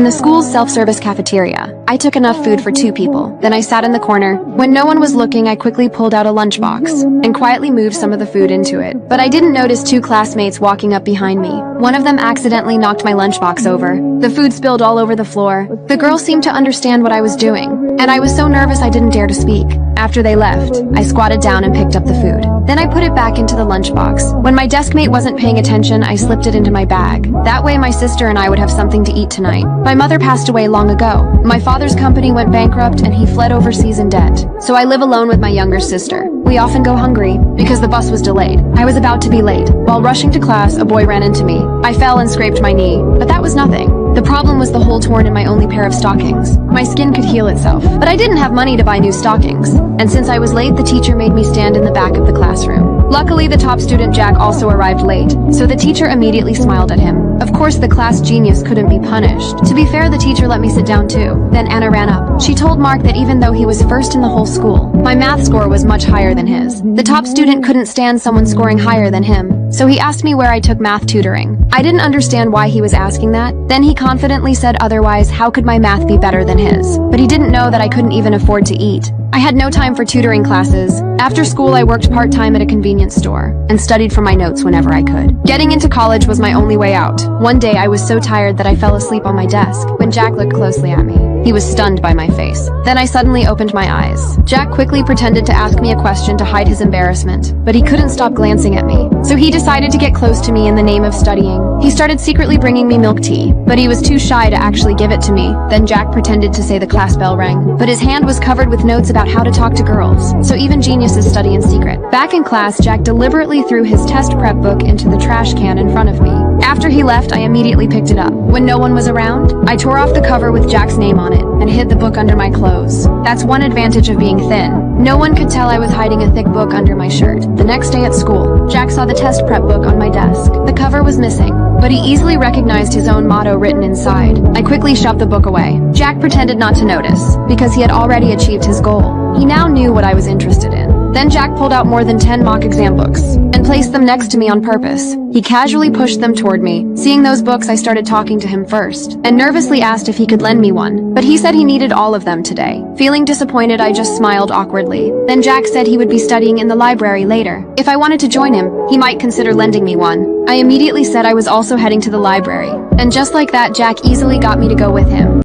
In the school's self-service cafeteria, I took enough food for 2 people. Then I sat in the corner. When no one was looking, I quickly pulled out a lunchbox and quietly moved some of the food into it. But I didn't notice 2 classmates walking up behind me. One of them accidentally knocked my lunchbox over. The food spilled all over the floor. The girl seemed to understand what I was doing, and I was so nervous I didn't dare to speak. After they left, I squatted down and picked up the food. Then I put it back into the lunchbox. When my deskmate wasn't paying attention, I slipped it into my bag. That way my sister and I would have something to eat tonight. My mother passed away long ago. My father's company went bankrupt and he fled overseas in debt. So I live alone with my younger sister. We often go hungry because the bus was delayed. I was about to be late. While rushing to class, a boy ran into me. I fell and scraped my knee, but that was nothing. The problem was the hole torn in my only pair of stockings. My skin could heal itself, but I didn't have money to buy new stockings. And since I was late, the teacher made me stand in the back of the classroom. Luckily, the top student Jack also arrived late, so the teacher immediately smiled at him. Of course, the class genius couldn't be punished. To be fair, the teacher let me sit down too. Then Anna ran up. She told Mark that even though he was first in the whole school, my math score was much higher than his. The top student couldn't stand someone scoring higher than him, so he asked me where I took math tutoring. I didn't understand why he was asking that. Then he confidently said otherwise, how could my math be better than his? But he didn't know that I couldn't even afford to eat. I had no time for tutoring classes. After school, I worked part-time at a convenience store and studied for my notes whenever I could. Getting into college was my only way out. One day, I was so tired that I fell asleep on my desk. When Jack looked closely at me, he was stunned by my face. Then I suddenly opened my eyes. Jack quickly pretended to ask me a question to hide his embarrassment, but he couldn't stop glancing at me. So he decided to get close to me in the name of studying. He started secretly bringing me milk tea, but he was too shy to actually give it to me. Then Jack pretended to say the class bell rang, but his hand was covered with notes about how to talk to girls. So even geniuses study in secret. Back in class, Jack deliberately threw his test prep book into the trash can in front of me. After he left, I immediately picked it up. When no one was around, I tore off the cover with Jack's name on it and hid the book under my clothes. That's one advantage of being thin. No one could tell I was hiding a thick book under my shirt. The next day at school, Jack saw the test prep book on my desk. The cover was missing, but he easily recognized his own motto written inside. I quickly shoved the book away. Jack pretended not to notice, because he had already achieved his goal. He now knew what I was interested in. Then Jack pulled out more than 10 mock exam books and placed them next to me on purpose. He casually pushed them toward me. Seeing those books, I started talking to him first and nervously asked if he could lend me one, but he said he needed all of them today. Feeling disappointed, I just smiled awkwardly. Then Jack said he would be studying in the library later. If I wanted to join him, he might consider lending me one. I immediately said I was also heading to the library, and just like that, Jack easily got me to go with him.